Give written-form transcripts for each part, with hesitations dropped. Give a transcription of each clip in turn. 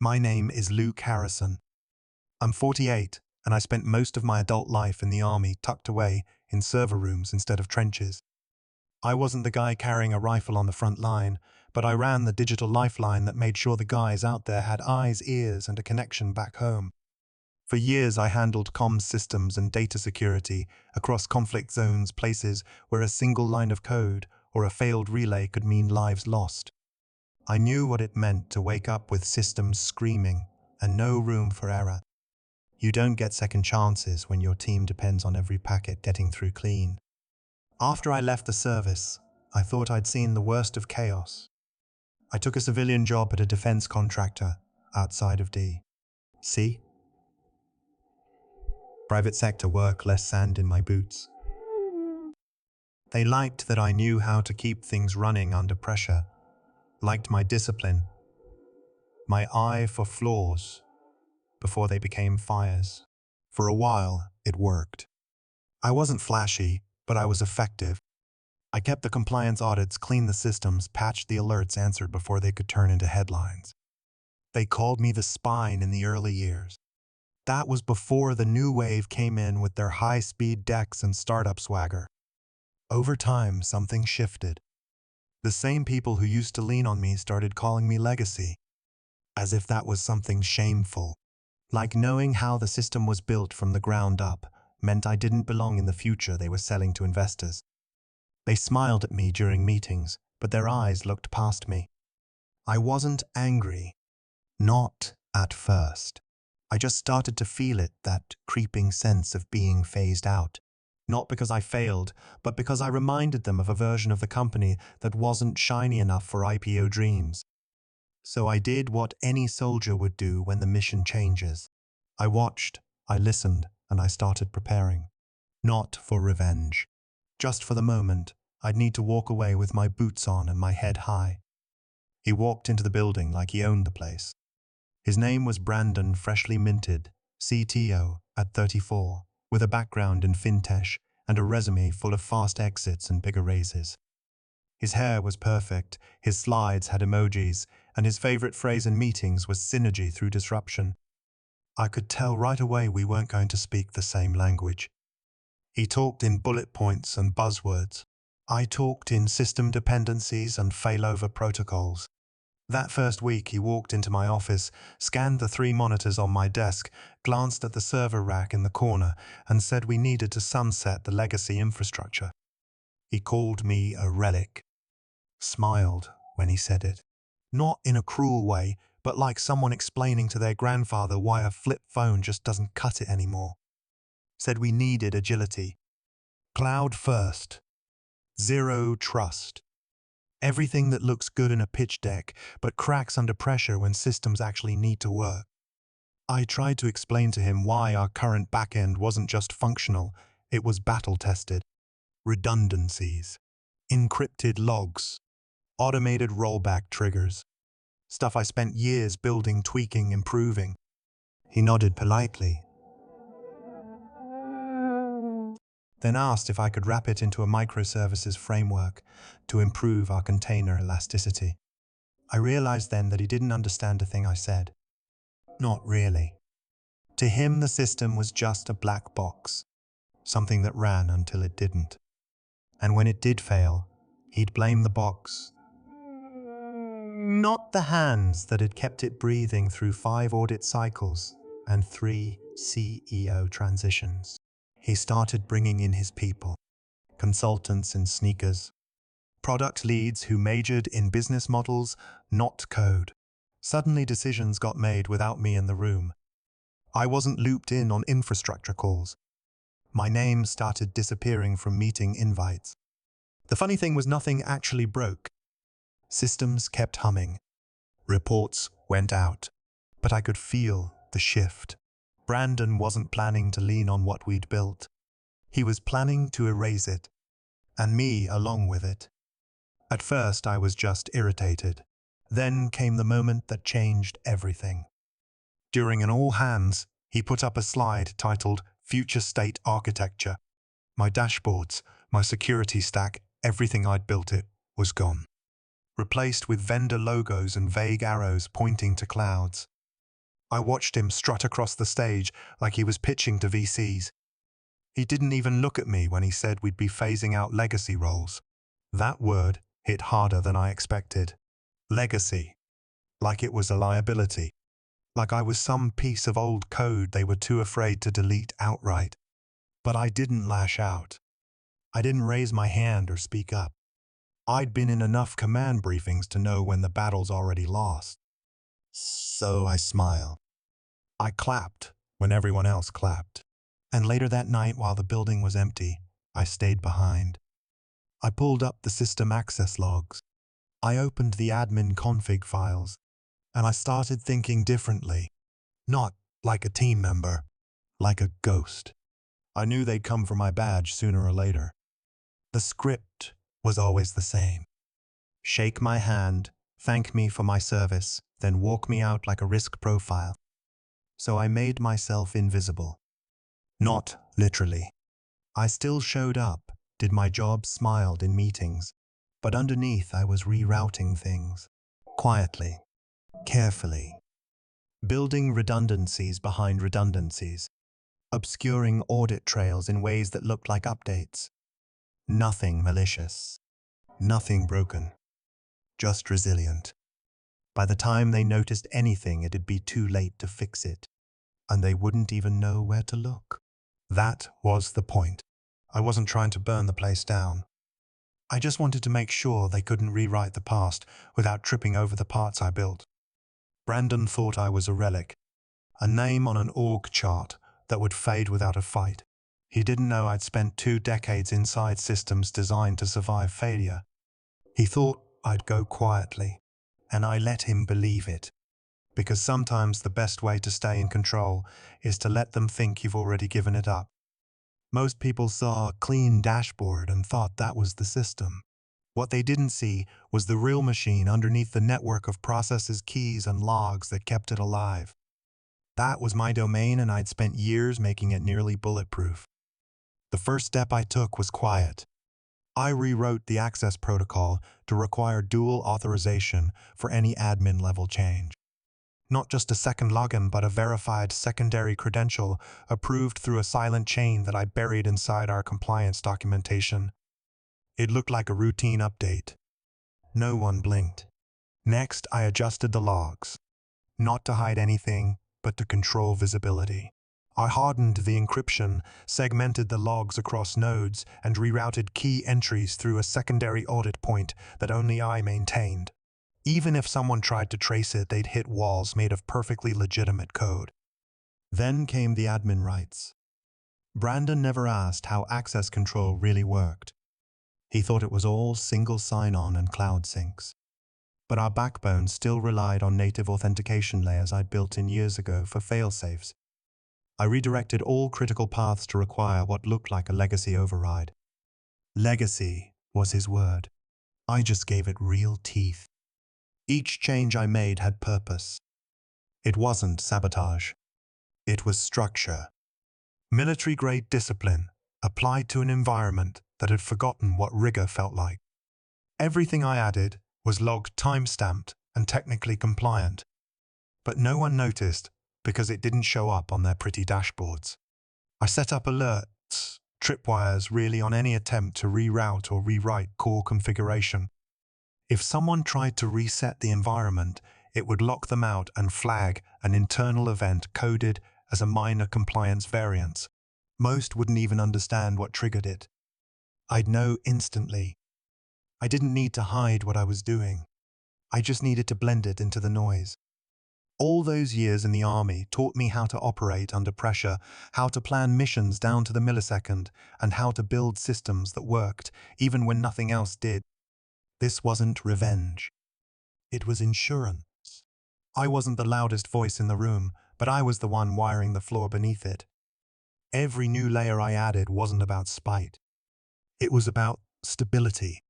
My name is Luke Harrison. I'm 48, and I spent most of my adult life in the army tucked away in server rooms instead of trenches. I wasn't the guy carrying a rifle on the front line, but I ran the digital lifeline that made sure the guys out there had eyes, ears, and a connection back home. For years I handled comms systems and data security across conflict zones, places where a single line of code or a failed relay could mean lives lost. I knew what it meant to wake up with systems screaming and no room for error. You don't get second chances when your team depends on every packet getting through clean. After I left the service, I thought I'd seen the worst of chaos. I took a civilian job at a defense contractor outside of D.C. Private sector work, less sand in my boots. They liked that I knew how to keep things running under pressure, liked my discipline, my eye for flaws before they became fires. For a while, it worked. I wasn't flashy, but I was effective. I kept the compliance audits, cleaned the systems, patched the alerts, answered before they could turn into headlines. They called me the spine in the early years. That was before the new wave came in with their high-speed decks and startup swagger. Over time, something shifted. The same people who used to lean on me started calling me legacy, as if that was something shameful. Like knowing how the system was built from the ground up meant I didn't belong in the future they were selling to investors. They smiled at me during meetings, but their eyes looked past me. I wasn't angry. Not at first. I just started to feel it, that creeping sense of being phased out. Not because I failed, but because I reminded them of a version of the company that wasn't shiny enough for IPO dreams. So I did what any soldier would do when the mission changes. I watched, I listened, and I started preparing. Not for revenge. Just for the moment, I'd need to walk away with my boots on and my head high. He walked into the building like he owned the place. His name was Brandon, freshly minted, CTO at 34, with a background in fintech and a resume full of fast exits and bigger raises. His hair was perfect, his slides had emojis, and his favorite phrase in meetings was synergy through disruption. I could tell right away we weren't going to speak the same language. He talked in bullet points and buzzwords. I talked in system dependencies and failover protocols. That first week, he walked into my office, scanned the 3 monitors on my desk, glanced at the server rack in the corner, and said we needed to sunset the legacy infrastructure. He called me a relic. Smiled when he said it. Not in a cruel way, but like someone explaining to their grandfather why a flip phone just doesn't cut it anymore. Said we needed agility. Cloud first. Zero trust. Everything that looks good in a pitch deck, but cracks under pressure when systems actually need to work. I tried to explain to him why our current backend wasn't just functional, it was battle-tested. Redundancies, encrypted logs, automated rollback triggers. Stuff I spent years building, tweaking, improving. He nodded politely, then asked if I could wrap it into a microservices framework to improve our container elasticity. I realized then that he didn't understand a thing I said. Not really. To him, the system was just a black box, something that ran until it didn't. And when it did fail, he'd blame the box, not the hands that had kept it breathing through 5 audit cycles and 3 CEO transitions. He started bringing in his people, consultants in sneakers, product leads who majored in business models, not code. Suddenly decisions got made without me in the room. I wasn't looped in on infrastructure calls. My name started disappearing from meeting invites. The funny thing was nothing actually broke. Systems kept humming. Reports went out. But I could feel the shift. Brandon wasn't planning to lean on what we'd built. He was planning to erase it, and me along with it. At first, I was just irritated. Then came the moment that changed everything. During an all-hands, he put up a slide titled Future State Architecture. My dashboards, my security stack, everything I'd built it, was gone. Replaced with vendor logos and vague arrows pointing to clouds. I watched him strut across the stage like he was pitching to VCs. He didn't even look at me when he said we'd be phasing out legacy roles. That word hit harder than I expected. Legacy. Like it was a liability. Like I was some piece of old code they were too afraid to delete outright. But I didn't lash out. I didn't raise my hand or speak up. I'd been in enough command briefings to know when the battle's already lost. So I smiled. I clapped when everyone else clapped. And later that night, while the building was empty, I stayed behind. I pulled up the system access logs. I opened the admin config files. And I started thinking differently. Not like a team member, like a ghost. I knew they'd come for my badge sooner or later. The script was always the same. Shake my hand, thank me for my service, then walk me out like a risk profile. So I made myself invisible. Not literally. I still showed up, did my job, smiled in meetings. But underneath I was rerouting things. Quietly, carefully. Building redundancies behind redundancies. Obscuring audit trails in ways that looked like updates. Nothing malicious. Nothing broken. Just resilient. By the time they noticed anything, it'd be too late to fix it. And they wouldn't even know where to look. That was the point. I wasn't trying to burn the place down. I just wanted to make sure they couldn't rewrite the past without tripping over the parts I built. Brandon thought I was a relic, a name on an org chart that would fade without a fight. He didn't know I'd spent 2 decades inside systems designed to survive failure. He thought I'd go quietly, and I let him believe it. Because sometimes the best way to stay in control is to let them think you've already given it up. Most people saw a clean dashboard and thought that was the system. What they didn't see was the real machine underneath the network of processes, keys, and logs that kept it alive. That was my domain, and I'd spent years making it nearly bulletproof. The first step I took was quiet. I rewrote the access protocol to require dual authorization for any admin-level change. Not just a second login, but a verified secondary credential approved through a silent chain that I buried inside our compliance documentation. It looked like a routine update. No one blinked. Next, I adjusted the logs. Not to hide anything, but to control visibility. I hardened the encryption, segmented the logs across nodes, and rerouted key entries through a secondary audit point that only I maintained. Even if someone tried to trace it, they'd hit walls made of perfectly legitimate code. Then came the admin rights. Brandon never asked how access control really worked. He thought it was all single sign-on and cloud syncs. But our backbone still relied on native authentication layers I'd built in years ago for fail-safes. I redirected all critical paths to require what looked like a legacy override. Legacy was his word. I just gave it real teeth. Each change I made had purpose. It wasn't sabotage. It was structure. Military-grade discipline applied to an environment that had forgotten what rigor felt like. Everything I added was logged, time-stamped, and technically compliant. But no one noticed because it didn't show up on their pretty dashboards. I set up alerts, tripwires really on any attempt to reroute or rewrite core configuration. If someone tried to reset the environment, it would lock them out and flag an internal event coded as a minor compliance variance. Most wouldn't even understand what triggered it. I'd know instantly. I didn't need to hide what I was doing. I just needed to blend it into the noise. All those years in the army taught me how to operate under pressure, how to plan missions down to the millisecond, and how to build systems that worked even when nothing else did. This wasn't revenge. It was insurance. I wasn't the loudest voice in the room, but I was the one wiring the floor beneath it. Every new layer I added wasn't about spite. It was about stability.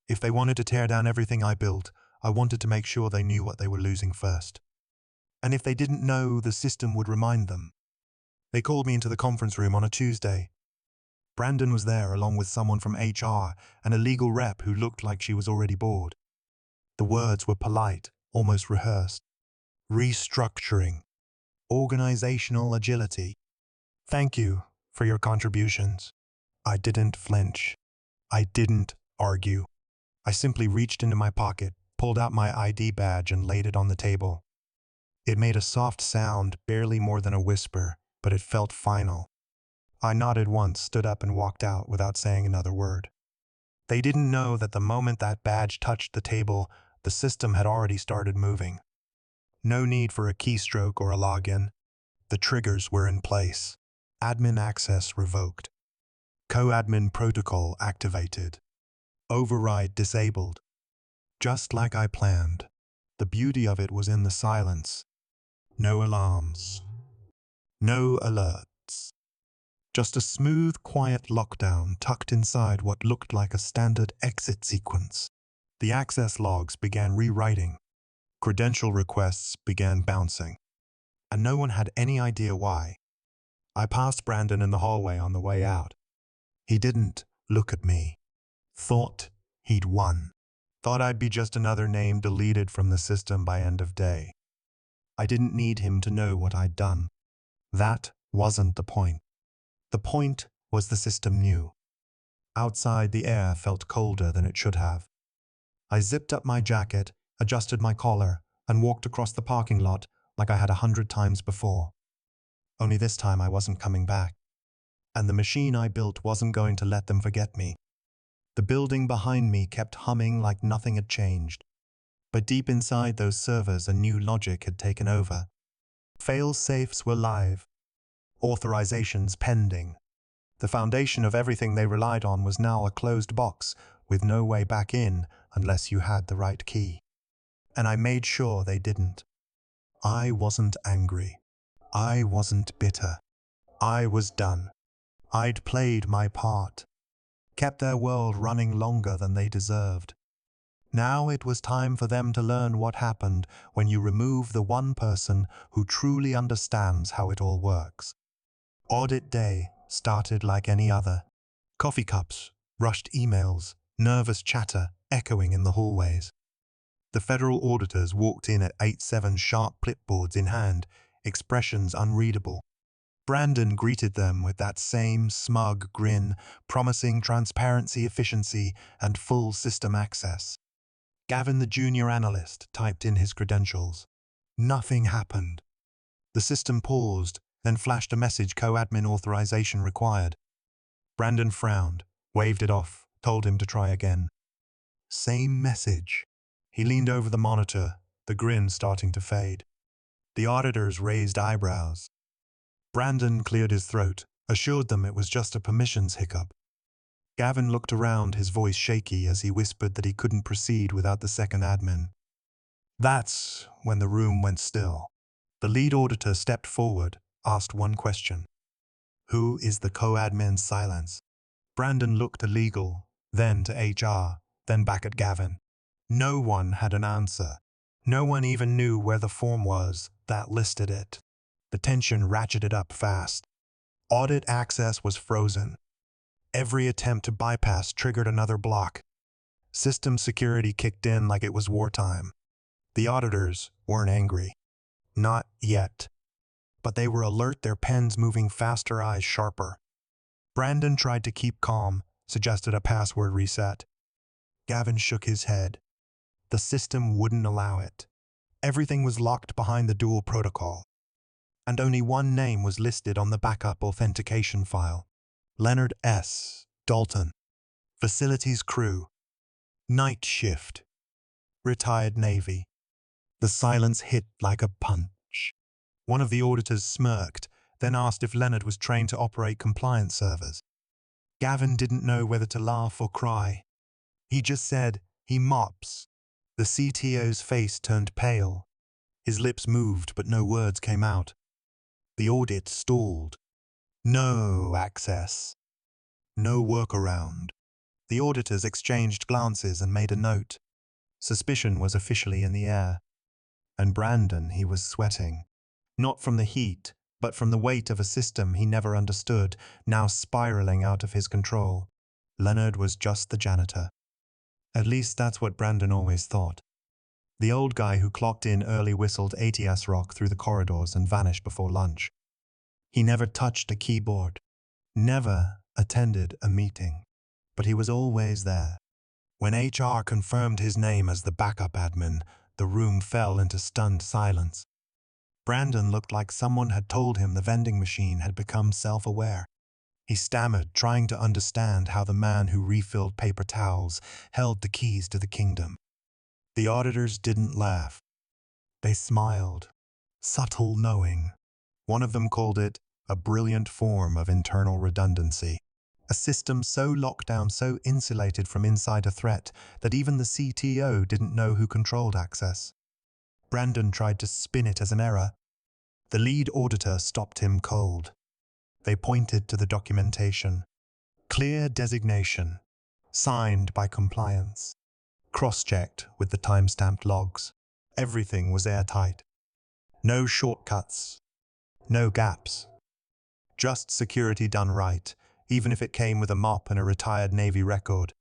If they wanted to tear down everything I built, I wanted to make sure they knew what they were losing first. And if they didn't know, the system would remind them. They called me into the conference room on a Tuesday. Brandon was there along with someone from HR and a legal rep who looked like she was already bored. The words were polite, almost rehearsed. Restructuring. organizational agility. Thank you for your contributions. I didn't flinch. I didn't argue. I simply reached into my pocket, pulled out my ID badge, and laid it on the table. It made a soft sound, barely more than a whisper, but it felt final. I nodded once, stood up, and walked out without saying another word. They didn't know that the moment that badge touched the table, the system had already started moving. No need for a keystroke or a login. The triggers were in place. Admin access revoked. Co-admin protocol activated. Override disabled. Just like I planned. The beauty of it was in the silence. No alarms. No alerts. Just a smooth, quiet lockdown tucked inside what looked like a standard exit sequence. The access logs began rewriting. Credential requests began bouncing. And no one had any idea why. I passed Brandon in the hallway on the way out. He didn't look at me. Thought he'd won. Thought I'd be just another name deleted from the system by end of day. I didn't need him to know what I'd done. That wasn't the point. The point was the system knew. Outside, the air felt colder than it should have. I zipped up my jacket, adjusted my collar, and walked across the parking lot like I had 100 times before. Only this time I wasn't coming back. And the machine I built wasn't going to let them forget me. The building behind me kept humming like nothing had changed. But deep inside those servers, a new logic had taken over. Fail-safes were live. Authorizations pending. The foundation of everything they relied on was now a closed box with no way back in unless you had the right key. And I made sure they didn't. I wasn't angry. I wasn't bitter. I was done. I'd played my part. Kept their world running longer than they deserved. Now it was time for them to learn what happened when you remove the one person who truly understands how it all works. Audit day started like any other. Coffee cups, rushed emails, nervous chatter echoing in the hallways. The federal auditors walked in at 8-7 sharp clipboards in hand, expressions unreadable. Brandon greeted them with that same smug grin, promising transparency, efficiency, and full system access. Gavin, the junior analyst, typed in his credentials. Nothing happened. The system paused, then flashed a message: co-admin authorization required. Brandon frowned, waved it off, told him to try again. Same message. He leaned over the monitor, the grin starting to fade. The auditors raised eyebrows. Brandon cleared his throat, assured them it was just a permissions hiccup. Gavin looked around, his voice shaky as he whispered that he couldn't proceed without the second admin. That's when the room went still. The lead auditor stepped forward, asked one question. Who is the co-admin? Silence. Brandon looked to legal, then to HR, then back at Gavin. No one had an answer. No one even knew where the form was that listed it. The tension ratcheted up fast. Audit access was frozen. Every attempt to bypass triggered another block. System security kicked in like it was wartime. The auditors weren't angry. Not yet. But they were alert, their pens moving faster, eyes sharper. Brandon tried to keep calm, suggested a password reset. Gavin shook his head. The system wouldn't allow it. Everything was locked behind the dual protocol. And only one name was listed on the backup authentication file. Leonard S. Dalton. Facilities crew. Night shift. Retired Navy. The silence hit like a punch. One of the auditors smirked, then asked if Leonard was trained to operate compliance servers. Gavin didn't know whether to laugh or cry. He just said, he mops. The CTO's face turned pale. His lips moved, but no words came out. The audit stalled. No access. No workaround. The auditors exchanged glances and made a note. Suspicion was officially in the air. And Brandon, he was sweating. Not from the heat, but from the weight of a system he never understood, now spiraling out of his control. Leonard was just the janitor. At least that's what Brandon always thought. The old guy who clocked in early whistled ATS rock through the corridors and vanished before lunch. He never touched a keyboard, never attended a meeting, but he was always there. When HR confirmed his name as the backup admin, the room fell into stunned silence. Brandon looked like someone had told him the vending machine had become self-aware. He stammered, trying to understand how the man who refilled paper towels held the keys to the kingdom. The auditors didn't laugh. They smiled. Subtle knowing. One of them called it a brilliant form of internal redundancy. A system so locked down, so insulated from insider threat, that even the CTO didn't know who controlled access. Brandon tried to spin it as an error. The lead auditor stopped him cold. They pointed to the documentation. Clear designation. Signed by compliance. Cross-checked with the time-stamped logs. Everything was airtight. No shortcuts. No gaps. Just security done right, even if it came with a mop and a retired Navy record.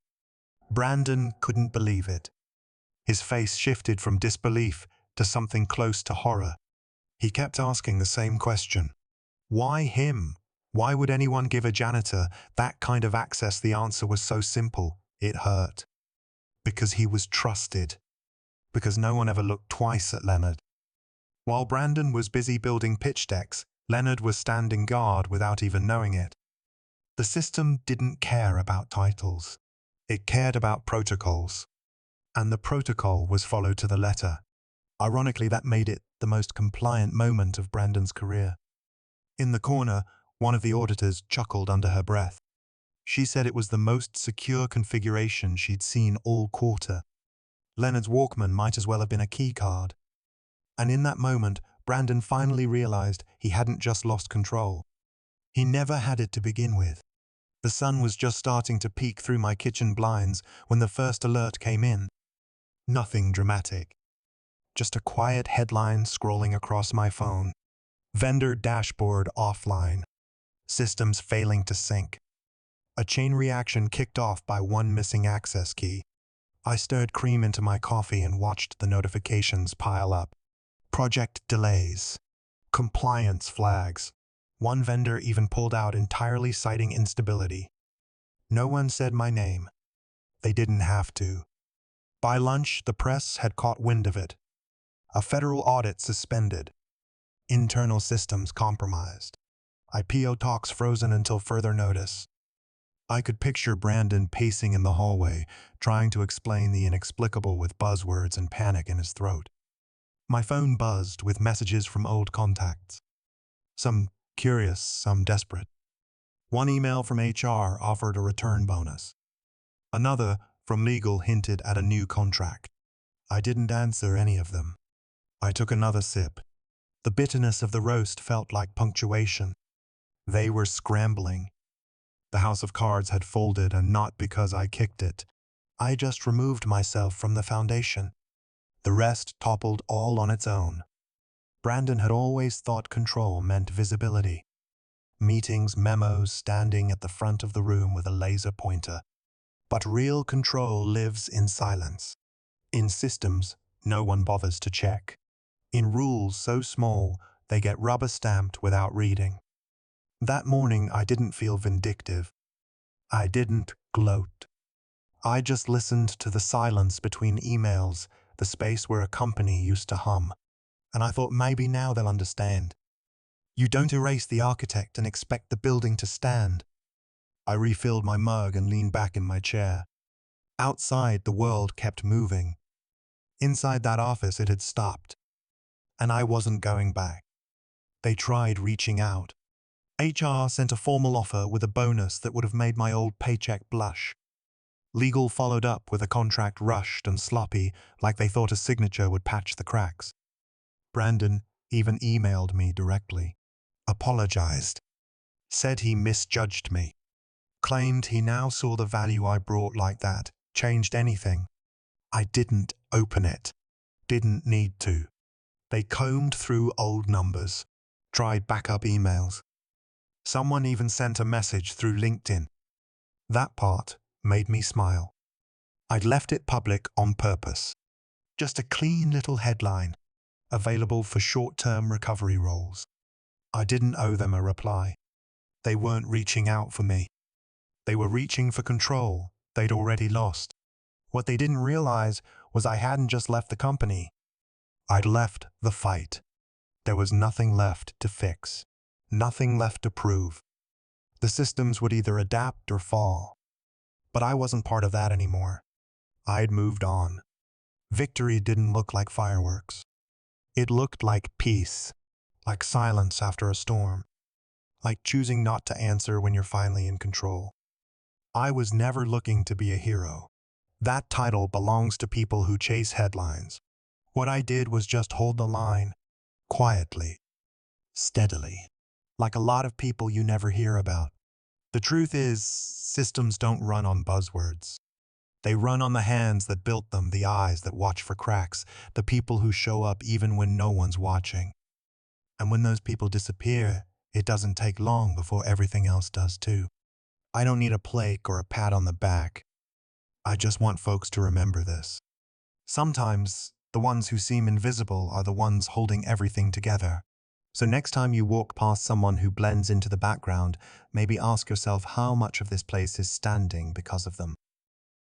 Brandon couldn't believe it. His face shifted from disbelief to something close to horror. He kept asking the same question. Why him? Why would anyone give a janitor that kind of access? The answer was so simple, it hurt. Because he was trusted. Because no one ever looked twice at Leonard. While Brandon was busy building pitch decks, Leonard was standing guard without even knowing it. The system didn't care about titles. It cared about protocols. And the protocol was followed to the letter. Ironically, that made it the most compliant moment of Brandon's career. In the corner, one of the auditors chuckled under her breath. She said it was the most secure configuration she'd seen all quarter. Leonard's Walkman might as well have been a key card. And in that moment, Brandon finally realized he hadn't just lost control. He never had it to begin with. The sun was just starting to peek through my kitchen blinds when the first alert came in. Nothing dramatic. Just a quiet headline scrolling across my phone. Vendor dashboard offline. Systems failing to sync. A chain reaction kicked off by one missing access key. I stirred cream into my coffee and watched the notifications pile up. Project delays. Compliance flags. One vendor even pulled out entirely, citing instability. No one said my name. They didn't have to. By lunch, the press had caught wind of it. A federal audit suspended. Internal systems compromised. IPO talks frozen until further notice. I could picture Brandon pacing in the hallway, trying to explain the inexplicable with buzzwords and panic in his throat. My phone buzzed with messages from old contacts. Some curious, some desperate. One email from HR offered a return bonus. Another from legal hinted at a new contract. I didn't answer any of them. I took another sip. The bitterness of the roast felt like punctuation. They were scrambling. The house of cards had folded, and not because I kicked it. I just removed myself from the foundation. The rest toppled all on its own. Brandon had always thought control meant visibility. Meetings, memos, standing at the front of the room with a laser pointer. But real control lives in silence. In systems, no one bothers to check. In rules so small, they get rubber-stamped without reading. That morning, I didn't feel vindictive. I didn't gloat. I just listened to the silence between emails, the space where a company used to hum. And I thought maybe now they'll understand. You don't erase the architect and expect the building to stand. I refilled my mug and leaned back in my chair. Outside, the world kept moving. Inside that office, it had stopped. And I wasn't going back. They tried reaching out. HR sent a formal offer with a bonus that would have made my old paycheck blush. Legal followed up with a contract rushed and sloppy, like they thought a signature would patch the cracks. Brandon even emailed me directly. Apologized. Said he misjudged me. Claimed he now saw the value I brought like that. Changed anything. I didn't open it. Didn't need to. They combed through old numbers. Tried backup emails. Someone even sent a message through LinkedIn. That part made me smile. I'd left it public on purpose. Just a clean little headline, available for short-term recovery roles. I didn't owe them a reply. They weren't reaching out for me. They were reaching for control they'd already lost. What they didn't realize was I hadn't just left the company. I'd left the fight. There was nothing left to fix, nothing left to prove. The systems would either adapt or fall. But I wasn't part of that anymore. I'd moved on. Victory didn't look like fireworks. It looked like peace, like silence after a storm, like choosing not to answer when you're finally in control. I was never looking to be a hero. That title belongs to people who chase headlines. What I did was just hold the line, quietly, steadily, like a lot of people you never hear about. The truth is, systems don't run on buzzwords. They run on the hands that built them, the eyes that watch for cracks, the people who show up even when no one's watching. And when those people disappear, it doesn't take long before everything else does too. I don't need a plaque or a pat on the back. I just want folks to remember this. Sometimes, the ones who seem invisible are the ones holding everything together. So next time you walk past someone who blends into the background, maybe ask yourself how much of this place is standing because of them.